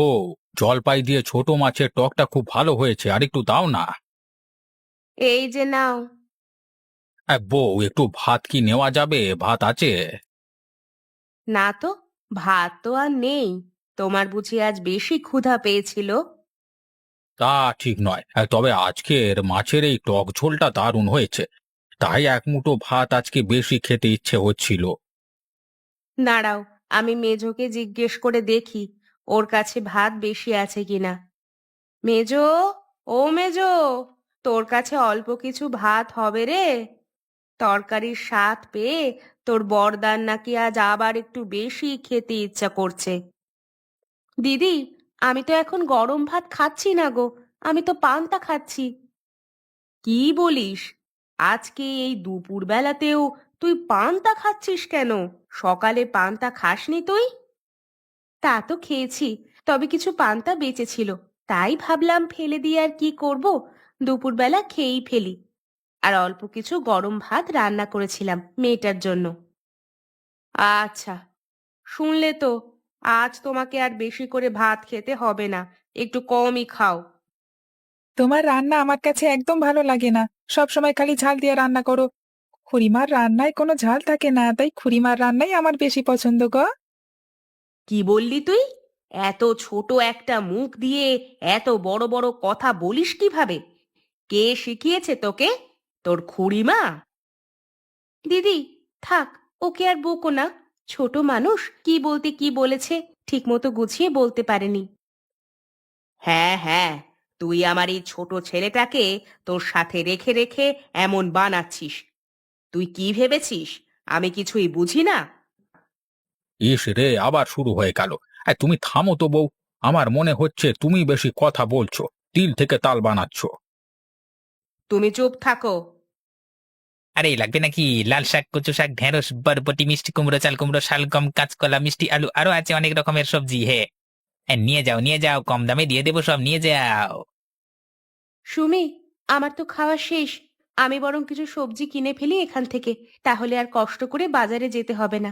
ও, জলপাই দিয়ে ছোট মাছের টকটা খুব ভালো হয়েছে, আর একটু দাও না। এই যে নাও। বউ, একটু ভাত কি নেওয়া যাবে? ভাত আছে? না তো, ভাত তো আর নেই। তোমার বুঝি আজ বেশি ক্ষুধা পেয়েছিল? তা ঠিক নয়, তবে আজকের মাছের এই টক ঝোলটা দারুণ হয়েছে, তাই এক মুঠো ভাত আজকে বেশি খেতে ইচ্ছে হচ্ছিল। দাঁড়াও, আমি মেজোকে জিজ্ঞেস করে দেখি ওর কাছে ভাত বেশি আছে কিনা। মেজো, ও মেজো, তোর কাছে অল্প কিছু ভাত হবে রে? তরকারির স্বাদ পেয়ে তোর বরদান নাকি আজ আবার একটু বেশি খেতে ইচ্ছা করছে। দিদি, আমি তো এখন গরম ভাত খাচ্ছি না গো, আমি তো পান্তা খাচ্ছি। কি বলিস? আজকে এই দুপুর বেলাতেও তুই পান্তা খাচ্ছিস কেন? সকালে পান্তা খাসনি তুই? তা তো খেয়েছি, তবে কিছু পান্তা বেঁচে ছিল, তাই ভাবলাম ফেলে দিয়ে আর কি করব, দুপুরবেলা খেয়েই ফেলি। আর অল্প কিছু গরম ভাত রান্না করেছিলাম মেয়েটার জন্য। আচ্ছা, শুনলে তো, আজ তোমাকে আর বেশি করে ভাত খেতে হবে না, একটু কমই খাও। তোমার রান্না আমার কাছে একদম ভালো লাগে না। সব সময় খালি ঝাল দিয়ে রান্না করো। খুড়িমার রান্নায় কোনো ঝাল থাকে না, তাই খুড়িমার রান্নাই আমার বেশি পছন্দ গো। কি বললি তুই? এত ছোট একটা মুখ দিয়ে এত বড় বড় কথা বলিস কিভাবে? কে শিখিয়েছে তোকে? তোর খুড়িমা? দিদি, থাক, ওকে আর বকো না। ছোট মানুষ কি বলতে কি বলেছে ঠিকমতো গুছিয়ে বলতে পারেনি। হ্যাঁ হ্যাঁ, তুই আমার এই ছোট ছেলেটাকে তোর সাথে রেখে রেখে এমন বানাচ্ছিস। তুই কি ভেবেছিস আমি কিছুই বুঝি না? ইস রে, আবার শুরু হয়ে গেল। তুমি থামো তো বউ, আমার মনে হচ্ছে তুমি বেশি কথা বলছো, তিল থেকে তাল বানাচ্ছ। তুমি চুপ থাকো। আরে লাগবে নাকি? লাল শাক, কচু শাক, ঢেঁড়স, বরবটি, মিষ্টি কুমড়ো, চাল কুমড়ো, শালগম, কাঁচকলা, মিষ্টি আলু, আরো আছে অনেক রকমের সবজি। হে, নিয়ে যাও নিয়ে যাও, কম দামে দিয়ে দেবো, সব নিয়ে যাও। সুমি, আমার তো খাওয়া শেষ। আমি বরং কিছু সবজি কিনে ফেলি এখান থেকে, তাহলে আর কষ্ট করে বাজারে যেতে হবে না।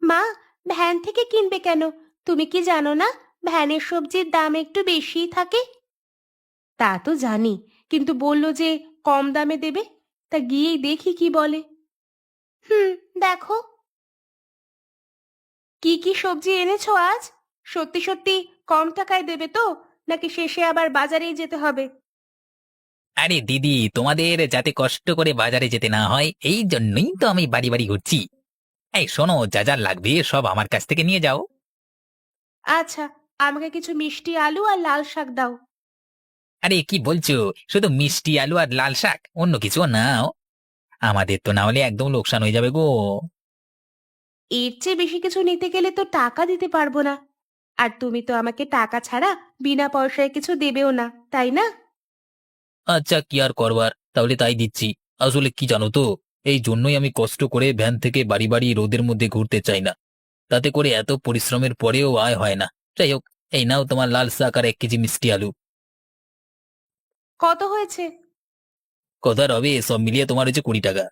মা, ভ্যান থেকে কিনবে কেন? তুমি কি জানো না ভ্যানের সবজির দাম একটু বেশিই থাকে? তা তো জানি, কিন্তু বললো যে কম দামে দেবে, তা গিয়েই দেখি কি বলে। হুম, দেখো। কি কি সবজি এনেছো আজ? সত্যি সত্যি কম টাকায় দেবে তো, নাকি শেষে আবার বাজারেই যেতে হবে? আরে দিদি, তোমাদের যাতে কষ্ট করে বাজারে যেতে না হয় এই জন্যই তো আমি বাড়ি বাড়ি ঘুরছি। এই শোনো, যা যা লাগবে সব আমার কাছ থেকে নিয়ে যাও। আচ্ছা, আমাকে কিছু মিষ্টি আলু আর লাল শাক দাও। আরে কি বলছো? শুধু মিষ্টি আলু আর লাল শাক, অন্য কিছু নাও? আমাদের তো না হলে একদম লোকসান হয়ে যাবে গো। এর চেয়ে বেশি কিছু নিতে গেলে তো টাকা দিতে পারবো না। আর তুমি তো আমাকে টাকা ছাড়া বিনা পয়সায় কিছু দেবেও না, তাই না? আচ্ছা, কি আর করবার, তাহলে তাই দিচ্ছি। আসলে কি জানো তো, এই জন্যই আমি কষ্ট করে ভ্যান থেকে বাড়ি বাড়ি রোদের মধ্যে ঘুরতে চাই না। তাতে করে এত পরিশ্রমের পরেও আয় হয় না। যাই হোক, এই নাও তোমার লাল শাক আর 1 কেজি মিষ্টি আলু। কত হয়েছে? কথা রবে, সব মিলিয়ে তোমার হচ্ছে 20 টাকা।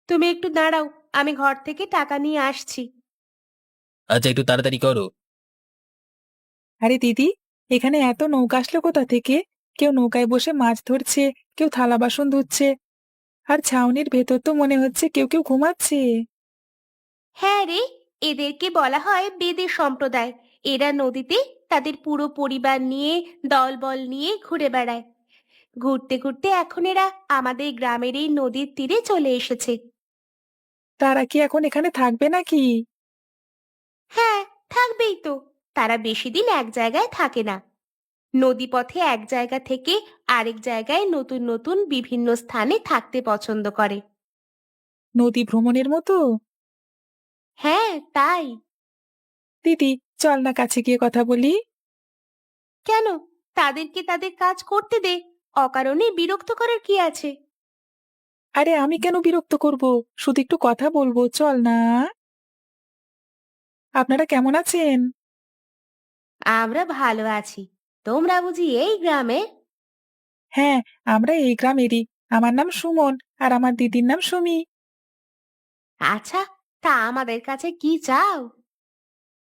তুমি একটু দাঁড়াও, আমি ঘর থেকে টাকা নিয়ে আসছি। আচ্ছা, একটু তাড়াতাড়ি করো। আরে দিদি, এখানে এত নৌকা আসলো কোথা থেকে? কেউ নৌকায় বসে মাছ ধরছে, কেউ থালা বাসন ধুচ্ছে, আর ছাউনির ভেতর তো মনে হচ্ছে কেউ কেউ ঘুমাচ্ছে। হ্যাঁ রে, এদেরকে বলা হয় বেদে সম্প্রদায়। এরা নদীতে তাদের পুরো পরিবার নিয়ে, দলবল নিয়ে ঘুরে বেড়ায়। ঘুরতে ঘুরতে এখন এরা আমাদের গ্রামের এই নদীর তীরে চলে এসেছে। তারা কি এখন এখানে থাকবে নাকি? হ্যাঁ, থাকবেই তো। তারা বেশি দিন এক জায়গায় থাকে না। নদীপথে এক জায়গা থেকে আরেক জায়গায় নতুন নতুন বিভিন্ন স্থানে থাকতে পছন্দ করে। নদী ভ্রমণের মতো? হ্যাঁ, তাই। দিদি, চল না কাছে গিয়ে কথা বলি। কেন? তাদেরকে তাদের কাজ করতে দে, অকারণে বিরক্ত করার কি আছে? আরে আমি কেন বিরক্ত করব? শুধু একটু কথা বলবো, চল না। আপনারা কেমন আছেন? আমরা ভালো আছি। তোমরা বুঝি এই গ্রামে? হ্যাঁ, আমরা এই গ্রামেরই। আমার নাম সুমন, আর আমার দিদির নাম সুমি। আচ্ছা, তা আমাদের কাছে কি চাও?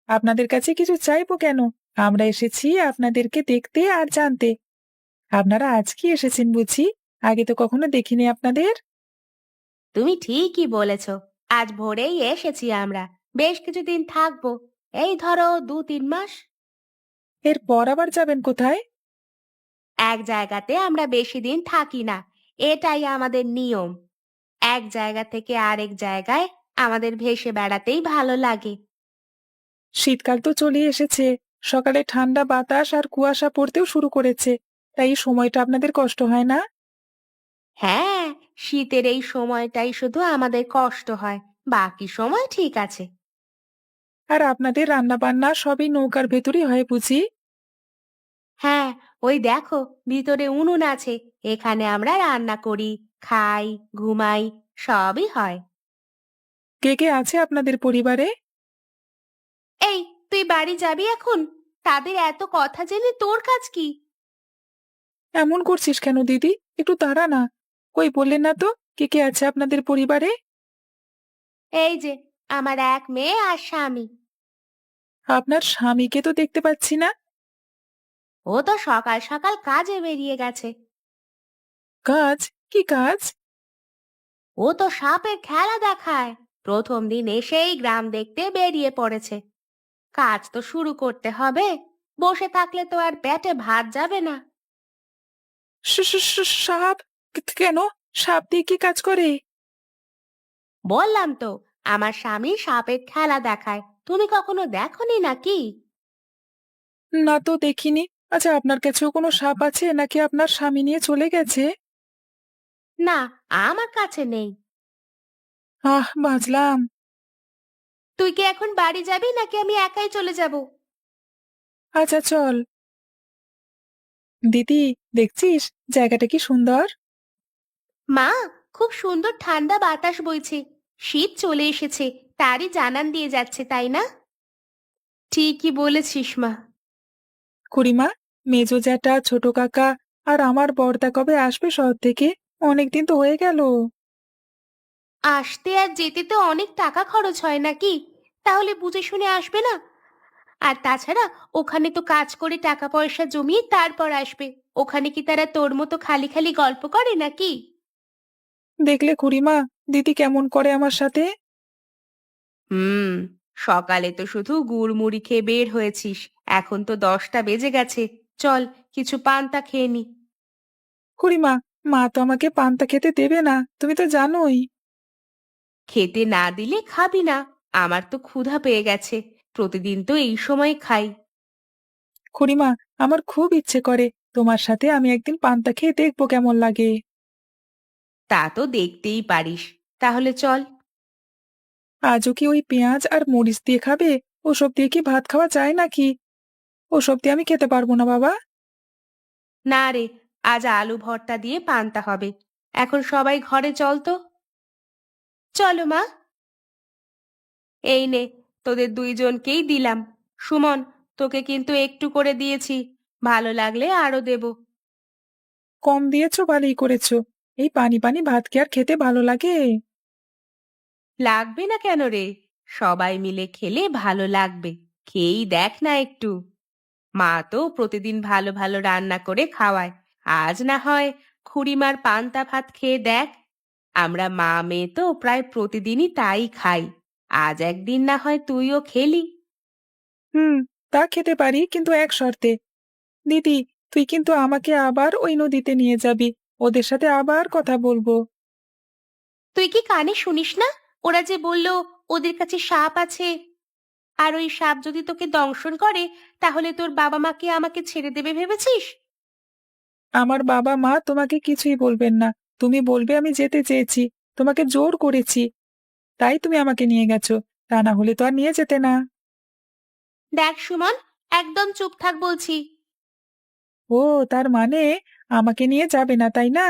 আপনাদের কাছে কিছু চাইবো কেন? আমরা এসেছি আপনাদেরকে দেখতে আর জানতে। আপনারা আজকে এসেছেন বুঝি? আগে তো কখনো দেখিনি আপনাদের। তুমি ঠিকই বলেছ, আজ ভোরেই এসেছি আমরা। বেশ কিছুদিন থাকবো, এই ধরো 2-3 মাস। এরপর আবার যাবেন কোথায়? এক জায়গাতে আমরা বেশি দিন থাকি না, এটাই আমাদের নিয়ম। এক জায়গা থেকে আরেক জায়গায় আমাদের ভেসে বেড়াতেই ভালো লাগে। শীতকাল তো চলে এসেছে। সকালে ঠান্ডা বাতাস আর কুয়াশা পড়তেও শুরু করেছে। তাই এই সময়টা আপনাদের কষ্ট হয় না? হ্যাঁ, শীতের এই সময়টাই শুধু আমাদের কষ্ট হয়, বাকি সময় ঠিক আছে। আর আপনাদের রান্নাবান্না সবই নৌকার ভেতরই হয় বুঝি? হ্যাঁ, ওই দেখো ভিতরে উনুন আছে, এখানে আমরা রান্না করি, খাই, ঘুমাই, সবই হয়। কে কে আছে আপনাদের পরিবারে? এই, তুই বাড়ি যাবি এখন? তাদের এত কথা জেনে তোর কাজ কি? এমন করছিস কেন দিদি? একটু দাঁড়া না। কই বললেন না তো কে কে আছে আপনাদের পরিবারে? এই যে, আমার এক মেয়ে আর স্বামী। আপনার স্বামীকে তো দেখতে পাচ্ছি না। ও তো সকাল সকাল কাজে বেরিয়ে গেছে। কাজ? কি কাজ? ও তো সাপের খেলা দেখায়, প্রথম দিন এসেই গ্রাম দেখতে বেরিয়ে পড়েছে। কাজ তো শুরু করতে হবে, বসে থাকলে তো আর পেটে ভাত যাবে না। সাপ? কেন? সাপ দিয়ে কি কাজ করে? বললাম তো, আমার স্বামী সাপের খেলা দেখায়, তুমি কখনো দেখোনি নাকি? না তো দেখিনি। আচ্ছা, আপনার কাছেও কোনো সাপ আছে নাকি আপনার স্বামী নিয়ে চলে গেছে? না, আমার কাছে নেই। বাঁচলাম। তুই কি এখন বাড়ি যাবি নাকি আমি একাই চলে যাব? আচ্ছা চল। দিদি, দেখছিস জায়গাটা কি সুন্দর? মা, খুব সুন্দর ঠান্ডা বাতাস বইছে। শীত চলে এসেছে, তারই জানান দিয়ে যাচ্ছে, তাই না? ঠিকই বলেছিস মা। খুড়িমা, মেজো জ্যাঠা, ছোট কাকা আর আমার বড়দা কবে আসবে শহর থেকে? অনেকদিন তো হয়ে গেল। আসতে আর যেতে তো অনেক টাকা খরচ হয় নাকি? তাহলে বুঝে শুনে আসবে না? আর তাছাড়া ওখানে তো কাজ করে টাকা পয়সা জমিয়ে তারপর আসবে। ওখানে কি তারা তোর মতো খালি খালি গল্প করে নাকি? দেখলে খুড়িমা, দিদি কেমন করে আমার সাথে। হুম, সকালে তো শুধু গুড় মুড়ি খেয়ে বের হয়েছিস, এখন তো 10টা বেজে গেছে। চল, কিছু পান্তা খেয়ে নি। খুড়িমা, মা তো আমাকে পান্তা খেতে দেবে না, তুমি তো জানোই। খেতে না দিলে খাবি না? আমার তো ক্ষুধা পেয়ে গেছে, প্রতিদিন তো এই সময় খাই। খুড়িমা, আমার খুব ইচ্ছে করে তোমার সাথে আমি একদিন পান্তা খেয়ে দেখবো কেমন লাগে। তা তো দেখতেই পারিস, তাহলে চল। আজও কি ওই পেঁয়াজ আর মরিচ দিয়ে খাবে? ওসব দিয়ে কি ভাত খাওয়া যায় নাকি? ওসব দিয়ে আমি খেতে পারবো না বাবা। না রে, আজ আলু ভর্তা দিয়ে পান্তা হবে। এখন সবাই ঘরে চল তো। চলো মা। এই নে, তোদের দুইজনকেই দিলাম। সুমন, তোকে কিন্তু একটু করে দিয়েছি, ভালো লাগলে আরো দেব। কম দিয়েছো, ভালোই করেছো। এই পানি পানি ভাত কি আর খেতে ভালো লাগে? লাগবে না কেন রে? সবাই মিলে খেলে ভালো লাগবে। খেয়েই দেখ না একটু। মা তো প্রতিদিন ভালো ভালো রান্না করে খাওয়ায়। আজ না হয় খুড়িমার পান্তা ভাত খেয়ে দেখ। আমরা মা মেয়ে তো প্রায় প্রতিদিনই তাই খাই। আজ একদিন না হয় তুইও খেলি। হুম, তা খেতে পারি, কিন্তু এক শর্তে। দিদি, তুই কিন্তু আমাকে আবার ওই নদীতে নিয়ে যাবি। ওদের সাথে আবার কথা বলবো। তুই কি কানে শুনিস না? ওরা যে বলল ওদের কাছে সাপ আছে, আর ওই সাপ যদি তোকে দংশন করে তাহলে তোর বাবা মাকে আমাকে ছেড়ে দেবে ভেবেছিস? আমার বাবা মা তোমাকে কিছুই বলবেন না। তুমি বলবে আমি যেতে চেয়েছি, তোমাকে জোর করেছি, তাই তুমি আমাকে নিয়ে গেছো। তা না হলে তো আর নিয়ে যেতে না। দেখ সুমন, একদম চুপ থাক বলছি। ও, তার মানে আমাকে নিয়ে যাবে না, তাই না?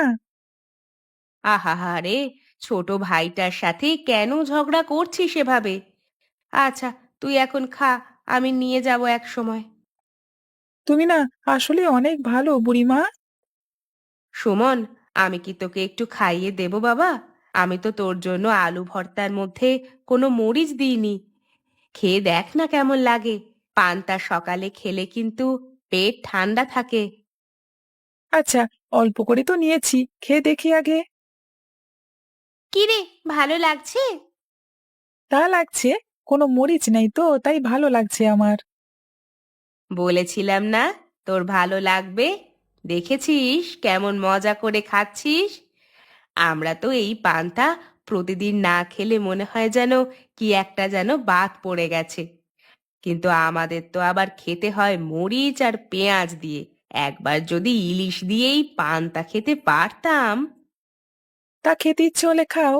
আহা রে, ছোট ভাইটার সাথে কেন ঝগড়া করছিস এভাবে? আচ্ছা, তুই এখন খা, আমি নিয়ে যাব এক সময়। তুমি না আসলে অনেক ভালো বুড়িমা। সুমন, আমি কি তোকে একটু খাইয়ে দেব বাবা? আমি তো তোর জন্য আলু ভর্তার মধ্যে কোনো মরিচ দিইনি। খেয়ে দেখ না কেমন লাগে। পান্তা সকালে খেলে কিন্তু পেট ঠান্ডা থাকে। আচ্ছা, অল্প করে তো নিয়েছি, খেয়ে দেখি আগে। কি রে, ভালো লাগছে? তা লাগছে, কোনো মরিচ নেই তো, তাই ভালো লাগছে আমার। বলেছিলাম না তোর ভালো লাগবে। দেখেছিস কেমন মজা করে খাচ্ছিস। আমরা তো এই পান্তা প্রতিদিন না খেলে মনে হয় যেন কি একটা যেন বাদ পড়ে গেছে। কিন্তু আমাদের তো আবার খেতে হয় মরিচ আর পেঁয়াজ দিয়ে। একবার যদি ইলিশ দিয়েই পান্তা খেতে পারতাম। তা খেতে ইচ্ছে হলে খাও।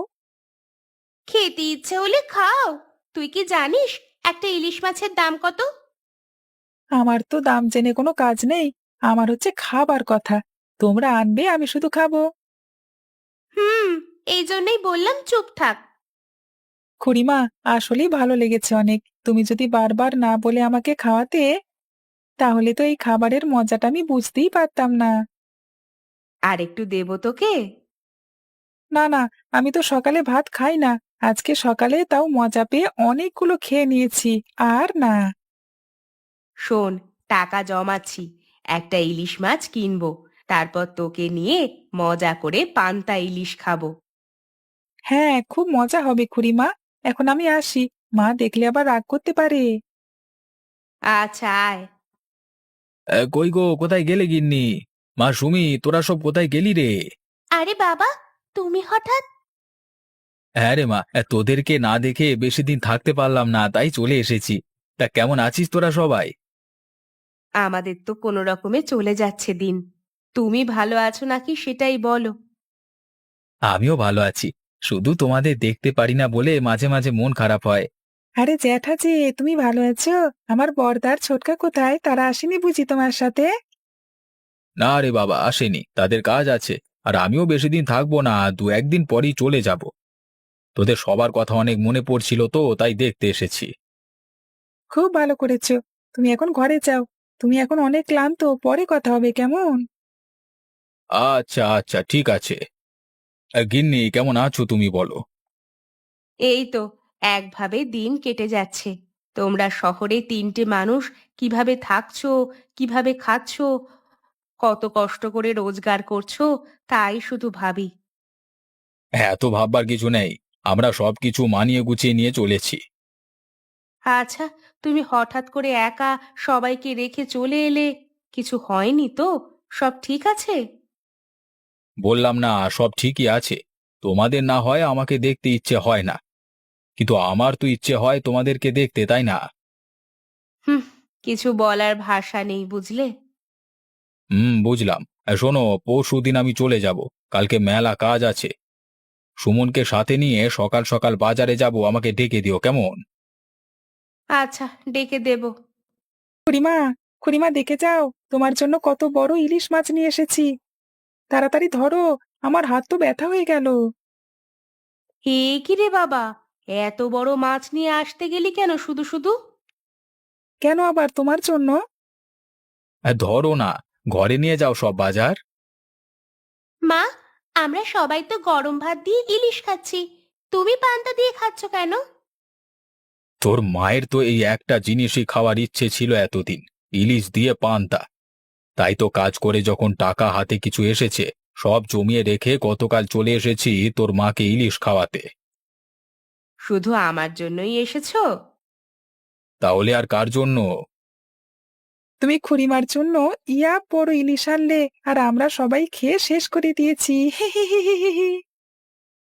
খেতে ইচ্ছে হলে খাও? তুই কি জানিস একটা ইলিশ মাছের দাম কত? আমার তো দাম জেনে কোনো কাজ নেই, আমার হচ্ছে খাবার কথা। তোমরা আনবে, আমি শুধু খাবো। হুম, এই জন্যই বললাম চুপ থাক। খুড়িমা, আসলেই ভালো লেগেছে অনেক। তুমি যদি বারবার না বলে আমাকে খাওয়াতে, তাহলে তো এই খাবারের মজাটা আমি বুঝতেই পারতাম না। আর একটু দেবো তোকে? না না, আমি তো সকালে ভাত খাই না। আজকে সকালে তাও মজা পেয়ে অনেকগুলো খেয়ে নিয়েছি। আর না। শোন, টাকা জমাচ্ছি, একটা ইলিশ মাছ কিনবো। তারপর তোকে নিয়ে মজা করে পান্তা ইলিশ খাবো। হ্যাঁ, খুব মজা হবে খুড়িমা। এখন আমি আসি, মা দেখলে আবার রাগ করতে পারে। আচ্ছা, আয়। কই গো, কোথায় গেলে গিন্নি? মা সুমি, তোরা সব কোথায় গেলি রে? আরে বাবা, তুমি হঠাৎ? হ্যাঁ রে মা, তোদেরকে না দেখে বেশি দিন থাকতে পারলাম না, তাই চলে এসেছি। তা কেমন আছিস তোরা সবাই? আমাদের তো কোনো রকমে চলে যাচ্ছে দিন। তুমি ভালো আছো নাকি সেটাই বলো। আমিও ভালো আছি। শুধু তোমাদের দেখতে পারি না বলে মাঝে মাঝে মন খারাপ হয়। আরে জ্যাঠাজি, তুমি ভালো আছো? আমার বড়দার ছোটকা কোথায়? তারা আসেনি বুঝি তোমার সাথে? না রে বাবা, আসেনি, তাদের কাজ আছে। আর আমিও বেশি দিন থাকবো না, দু একদিন পরই চলে যাব। তোদের সবার কথা অনেক মনে পড়ছিল তো, তাই দেখতে এসেছি। খুব ভালো করেছো। তুমি এখন ঘরে যাও। তুমি এখন অনেক ক্লান্ত, পরে কথা হবে কেমন? আচ্ছা আচ্ছা, ঠিক আছে। গিন্নি, কেমন আছো তুমি বলো? এই তো একভাবে দিন কেটে যাচ্ছে। তোমরা শহরে তিনটে মানুষ কিভাবে থাকছো, কিভাবে খাচ্ছো, কত কষ্ট করে রোজগার করছো, তাই শুধু ভাবি। হ্যাঁ, এত ভাববার কিছু নেই। আমরা সবকিছু মানিয়ে গুছিয়ে নিয়ে চলেছি। আচ্ছা, তুমি হঠাৎ করে একা সবাইকে রেখে চলে এলে, কিছু হয়নি তো? সব ঠিক আছে? বললাম না, সব ঠিকই আছে। তোমাদের না হয় আমাকে দেখতে ইচ্ছে হয় না, কিন্তু আমার তো ইচ্ছে হয় তোমাদেরকে দেখতে, তাই না? হুম, কিছু বলার ভাষা নেই বুঝলে। বুঝলাম। শোনো, পরশুদিন আমি চলে যাব। কালকে মেলা কাজ আছে। সুমনকে সাথে নিয়ে সকাল সকাল বাজারে যাব, আমাকে ডেকে দিও কেমন? আচ্ছা, ডেকে দেব। খুড়িমা, খুড়িমা দেখে যাও, তোমার জন্য কত বড় ইলিশ মাছ নিয়ে এসেছি। তাড়াতাড়ি ধরো, আমার হাত তো ব্যথা হয়ে গেল। এ কি রে বাবা, এত বড় মাছ নিয়ে আসতে গেলি কেন শুধু শুধু? কেন আবার তোমার জন্য? ধরো না, ঘরে নিয়ে যাও সব বাজার। মা, আমরা সবাই তো গরম ভাত দিয়ে ইলিশ খাচ্ছি, তুমি পান্তা দিয়ে খাচ্ছ কেন? তোর মায়ের তো এই একটা জিনিসই খাওয়ার ইচ্ছে ছিল এতদিন, ইলিশ দিয়ে পান্তা। তাই তো কাজ করে যখন টাকা হাতে কিছু এসেছে, সব জমিয়ে রেখে গতকাল চলে এসেছি তোর মাকে ইলিশ খাওয়াতে। শুধু আমার জন্যই এসেছো? তাহলে আর কার জন্য? তুমি খুড়িমার জন্য ইয়া বড় ইলিশ আনলে, আর আমরা সবাই খেয়ে শেষ করে দিয়েছি। হি হি হি হি হি হি।